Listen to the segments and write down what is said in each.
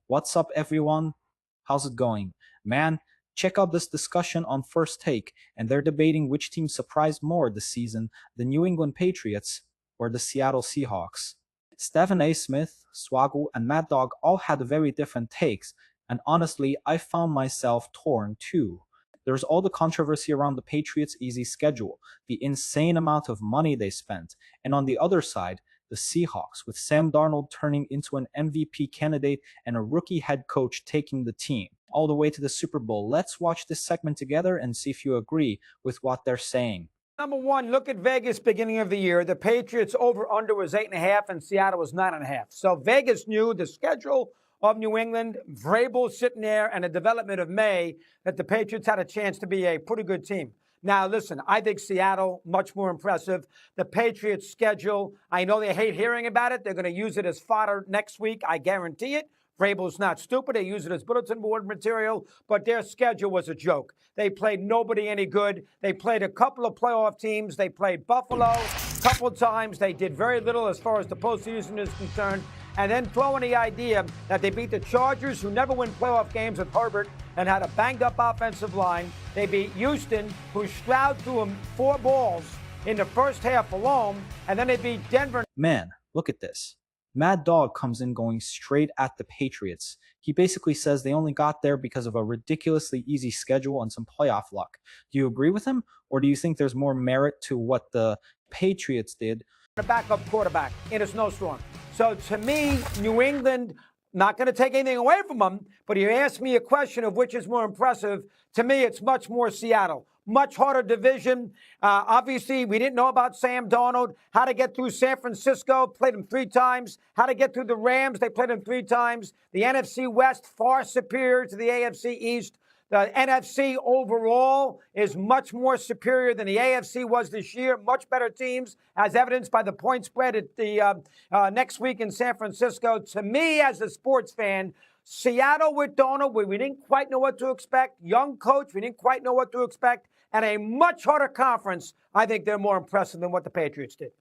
What's up, everyone? How's it going? Man, check out this discussion on First Take, and they're debating which team surprised more this season, the New England Patriots or the Seattle Seahawks. Stephen A. Smith, Swaggle, and Mad Dog all had very different takes, and honestly, I found myself torn too. There's all the controversy around the Patriots' easy schedule, the insane amount of money they spent, and on the other side, the Seahawks, with Sam Darnold turning into an MVP candidate and a rookie head coach taking the team all the way to the Super Bowl. Let's watch this segment together and see if you agree with what they're saying. Number one, look at Vegas beginning of the year. The Patriots over-under was 8.5 and Seattle was 9.5. So Vegas knew the schedule of New England, Vrabel sitting there, and the development of Maye, that the Patriots had a chance to be a pretty good team. Now, listen, I think Seattle, much more impressive. The Patriots' schedule, I know they hate hearing about it. They're going to use it as fodder next week. I guarantee it. Vrabel's not stupid. They use it as bulletin board material, but their schedule was a joke. They played nobody any good. They played a couple of playoff teams. They played Buffalo a couple of times. They did very little as far as the postseason is concerned. And then throwing the idea that they beat the Chargers, who never win playoff games with Herbert and had a banged-up offensive line. They beat Houston, who Stroud threw them 4 balls in the first half alone. And then they beat Denver. Man, look at this. Mad Dog comes in going straight at the Patriots. He basically says they only got there because of a ridiculously easy schedule and some playoff luck. Do you agree with him, or do you think there's more merit to what the Patriots did? A backup quarterback in a snowstorm. So to me, New England, not going to take anything away from them, but you ask me a question of which is more impressive, to me it's much more Seattle. Much harder division. Obviously, we didn't know about Sam Darnold, how to get through San Francisco, played him 3 times, how to get through the Rams, they played him 3 times. The NFC West, far superior to the AFC East. The NFC overall is much more superior than the AFC was this year. Much better teams, as evidenced by the point spread at the next week in San Francisco. To me, as a sports fan, Seattle with Darnold, we didn't quite know what to expect. Young coach, we didn't quite know what to expect. And a much harder conference, I think they're more impressive than what the Patriots did.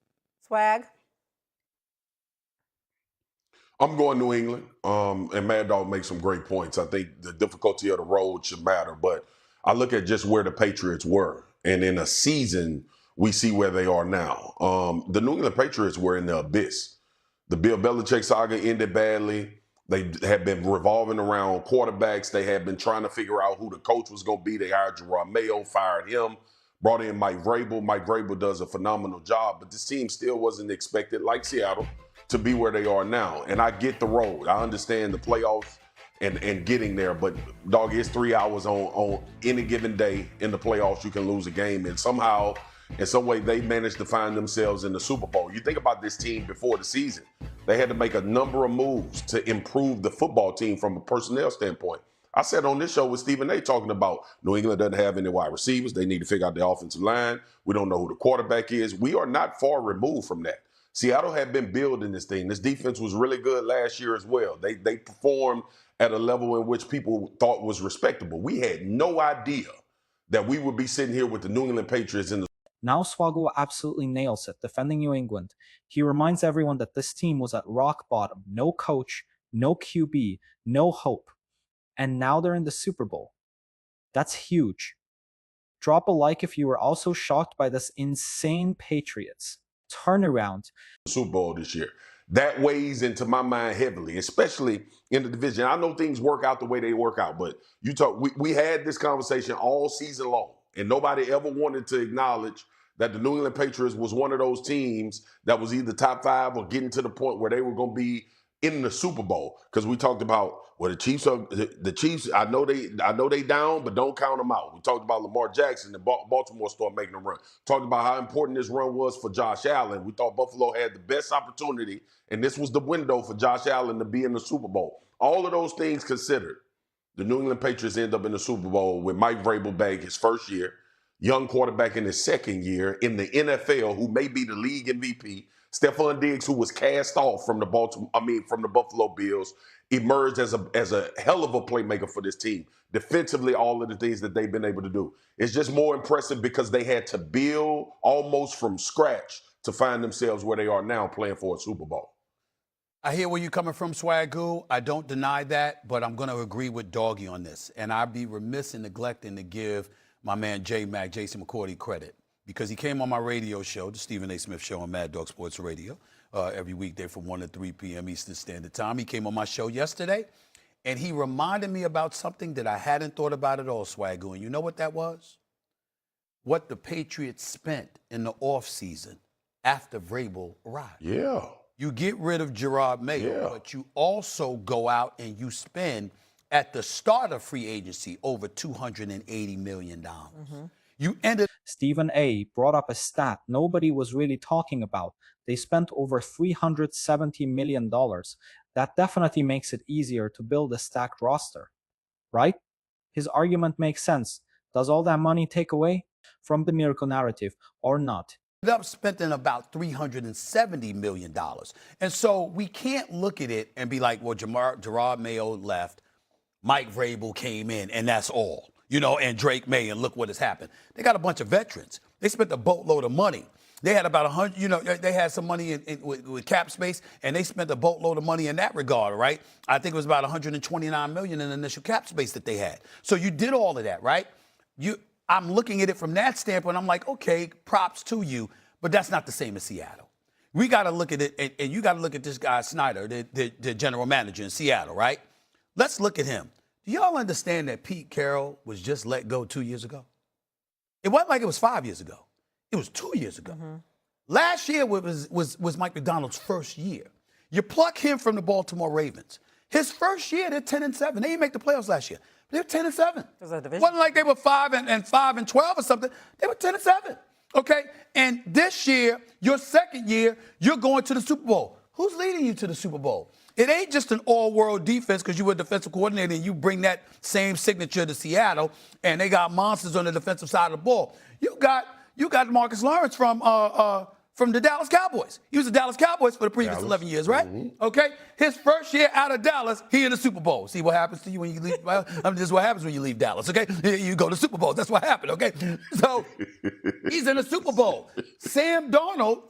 Swag? I'm going New England, and Mad Dog makes some great points. I think the difficulty of the road should matter, but I look at just where the Patriots were, and in a season, we see where they are now. The New England Patriots were in the abyss. The Bill Belichick saga ended badly. They had been revolving around quarterbacks. They had been trying to figure out who the coach was going to be. They hired Maye, fired him, brought in Mike Vrabel. Mike Vrabel does a phenomenal job, but this team still wasn't expected, like Seattle, to be where they are now. And I get the road. I understand the playoffs and getting there, but dog, it's 3 hours on any given day in the playoffs. You can lose a game, and somehow, in some way, they managed to find themselves in the Super Bowl. You think about this team before the season. They had to make a number of moves to improve the football team from a personnel standpoint. I said on this show with Stephen A. talking about New England doesn't have any wide receivers. They need to figure out the offensive line. We don't know who the quarterback is. We are not far removed from that. Seattle had been building this thing. This defense was really good last year as well. They performed at a level in which people thought was respectable. We had no idea that we would be sitting here with the New England Patriots in the Now Swaggle absolutely nails it, defending New England. He reminds everyone that this team was at rock bottom. No coach, no QB, no hope. And now they're in the Super Bowl. That's huge. Drop a like if you were also shocked by this insane Patriots turnaround. Super Bowl this year. That weighs into my mind heavily, especially in the division. I know things work out the way they work out, but we had this conversation all season long, and nobody ever wanted to acknowledge that the New England Patriots was one of those teams that was either top 5 or getting to the point where they were going to be in the Super Bowl. Because we talked about, well, the Chiefs, I know they down, but don't count them out. We talked about Lamar Jackson and Baltimore start making a run. Talked about how important this run was for Josh Allen. We thought Buffalo had the best opportunity, and this was the window for Josh Allen to be in the Super Bowl. All of those things considered, the New England Patriots end up in the Super Bowl with Mike Vrabel back his first year, young quarterback in his second year in the NFL, who may be the league MVP. Stephon Diggs, who was cast off from the Buffalo Bills, emerged as a hell of a playmaker for this team. Defensively, all of the things that they've been able to do. It's just more impressive because they had to build almost from scratch to find themselves where they are now, playing for a Super Bowl. I hear where you're coming from, Swagoo. I don't deny that, but I'm going to agree with Doggy on this. And I'd be remiss in neglecting to give my man Jason McCourty, credit, because he came on my radio show, the Stephen A. Smith Show on Mad Dog Sports Radio, every weekday from 1 to 3 p.m. Eastern Standard Time. He came on my show yesterday, and he reminded me about something that I hadn't thought about at all, Swagoo. And you know what that was? What the Patriots spent in the offseason after Vrabel arrived. Yeah. You get rid of Maye, but you also go out and you spend at the start of free agency over $280 million. You ended. Stephen A. brought up a stat nobody was really talking about. They spent over $370 million. That definitely makes it easier to build a stacked roster, right? His argument makes sense. Does all that money take away from the miracle narrative or not? Up spending about $370 million. And so we can't look at it and be like, well, Gerard Mayo left, Mike Vrabel came in, and that's all. And Drake May, and look what has happened. They got a bunch of veterans. They spent a boatload of money. They had about 100, they had some money with cap space, and they spent a boatload of money in that regard, right? I think it was about $129 million in initial cap space that they had. So you did all of that, right? I'm looking at it from that standpoint. I'm like, okay, props to you, but that's not the same as Seattle. We got to look at it, and you got to look at this guy, Snyder, the general manager in Seattle, right? Let's look at him. Do y'all understand that Pete Carroll was just let go 2 years ago? It wasn't like it was 5 years ago. It was 2 years ago. Last year was Mike Macdonald's first year. You pluck him from the Baltimore Ravens. His first year, they're 10-7. They didn't make the playoffs last year. They're 10-7. It wasn't like they were 5-12 or something. They were 10-7. Okay? And this year, your second year, you're going to the Super Bowl. Who's leading you to the Super Bowl? It ain't just an all-world defense because you were a defensive coordinator and you bring that same signature to Seattle, and they got monsters on the defensive side of the ball. You got Marcus Lawrence from the Dallas Cowboys. He was the Dallas Cowboys for the previous 11 years, right? Okay? His first year out of Dallas, he in the Super Bowl. See what happens to you when you leave? Well, this is what happens when you leave Dallas, okay? You go to Super Bowl. That's what happened, okay? So he's in the Super Bowl. Sam Darnold,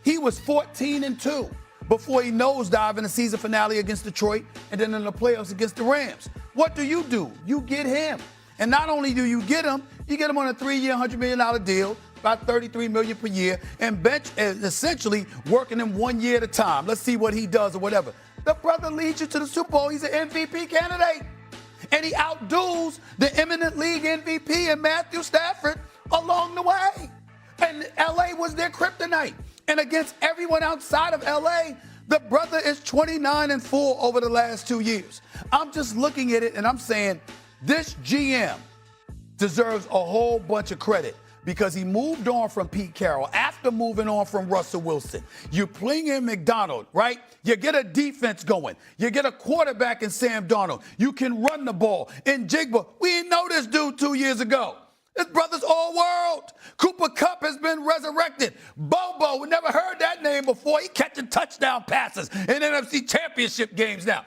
he was 14-2 before he nosedived in the season finale against Detroit and then in the playoffs against the Rams. What do? You get him. And not only do you get him on a 3-year, $100 million deal, about $33 million per year, and bench essentially working him 1 year at a time. Let's see what he does or whatever. The brother leads you to the Super Bowl. He's an MVP candidate. And he outduels the eminent league MVP and Matthew Stafford along the way. And L.A. was their kryptonite. And against everyone outside of L.A., the brother is 29-4 over the last 2 years. I'm just looking at it and I'm saying this GM deserves a whole bunch of credit because he moved on from Pete Carroll after moving on from Russell Wilson. You bring in McDonald, right? You get a defense going. You get a quarterback in Sam Darnold. You can run the ball. In Jigba, we didn't know this dude 2 years ago. This brother's all world. Cooper Kupp has been resurrected. Bobo, we never heard that name before. He catching touchdown passes in NFC championship games now.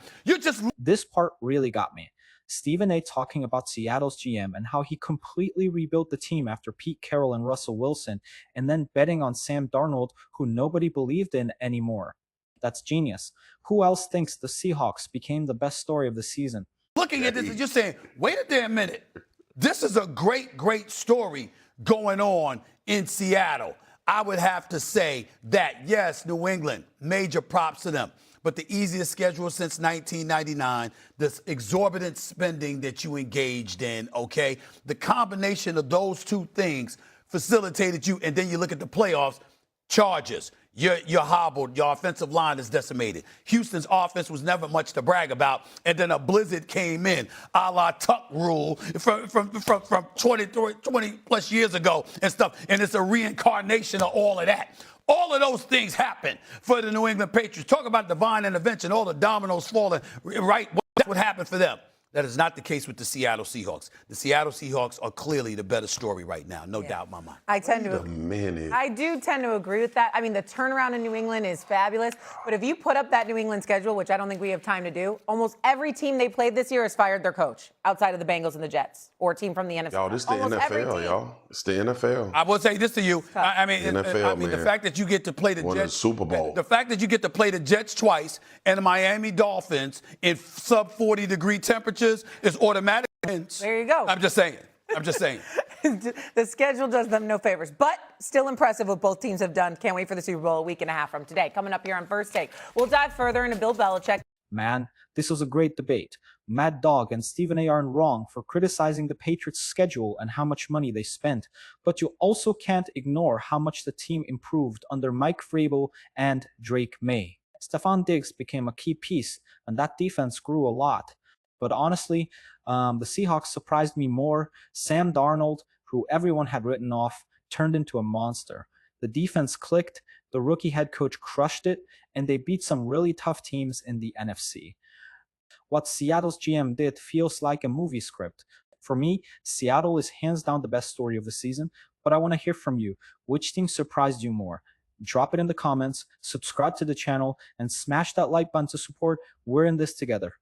This part really got me. Stephen A. talking about Seattle's GM and how he completely rebuilt the team after Pete Carroll and Russell Wilson, and then betting on Sam Darnold, who nobody believed in anymore. That's genius. Who else thinks the Seahawks became the best story of the season? Looking at this and just saying, wait a damn minute. This is a great, great story going on in Seattle. I would have to say that, yes, New England, major props to them. But the easiest schedule since 1999, this exorbitant spending that you engaged in, okay? The combination of those two things facilitated you, and then you look at the playoffs, Chargers. You're hobbled. Your offensive line is decimated. Houston's offense was never much to brag about, and then a blizzard came in, a la Tuck rule from 20 plus years ago and stuff, and it's a reincarnation of all of that. All of those things happen for the New England Patriots. Talk about divine intervention, all the dominoes falling, right? That's what happened for them. That is not the case with the Seattle Seahawks. The Seattle Seahawks are clearly the better story right now, no doubt in my mind. I tend Wait to a minute. I do tend to agree with that. I mean, the turnaround in New England is fabulous. But if you put up that New England schedule, which I don't think we have time to do, almost every team they played this year has fired their coach outside of the Bengals and the Jets or a team from the NFC. Y'all, this the Almost every NFL, team. y'all. It's the NFL. I will say this to you. I mean, NFL, the man. fact that you get to play the Won the Jets, Super Bowl. the fact that you get to play the Jets twice and the Miami Dolphins in sub 40-degree temperatures is automatic. There you go. I'm just saying. The schedule does them no favors, but still impressive what both teams have done. Can't wait for the Super Bowl a week and a half from today. Coming up here on First Take, we'll dive further into Bill Belichick. Man, this was a great debate. Mad Dog and Stephen A. aren't wrong for criticizing the Patriots' schedule and how much money they spent, but you also can't ignore how much the team improved under Mike Vrabel and Drake Maye. Stephon Diggs became a key piece, and that defense grew a lot. But honestly, the Seahawks surprised me more. Sam Darnold, who everyone had written off, turned into a monster. The defense clicked, the rookie head coach crushed it, and they beat some really tough teams in the NFC. What Seattle's GM did feels like a movie script. For me, Seattle is hands down the best story of the season, but I want to hear from you. Which team surprised you more? Drop it in the comments, subscribe to the channel, and smash that like button to support. We're in this together.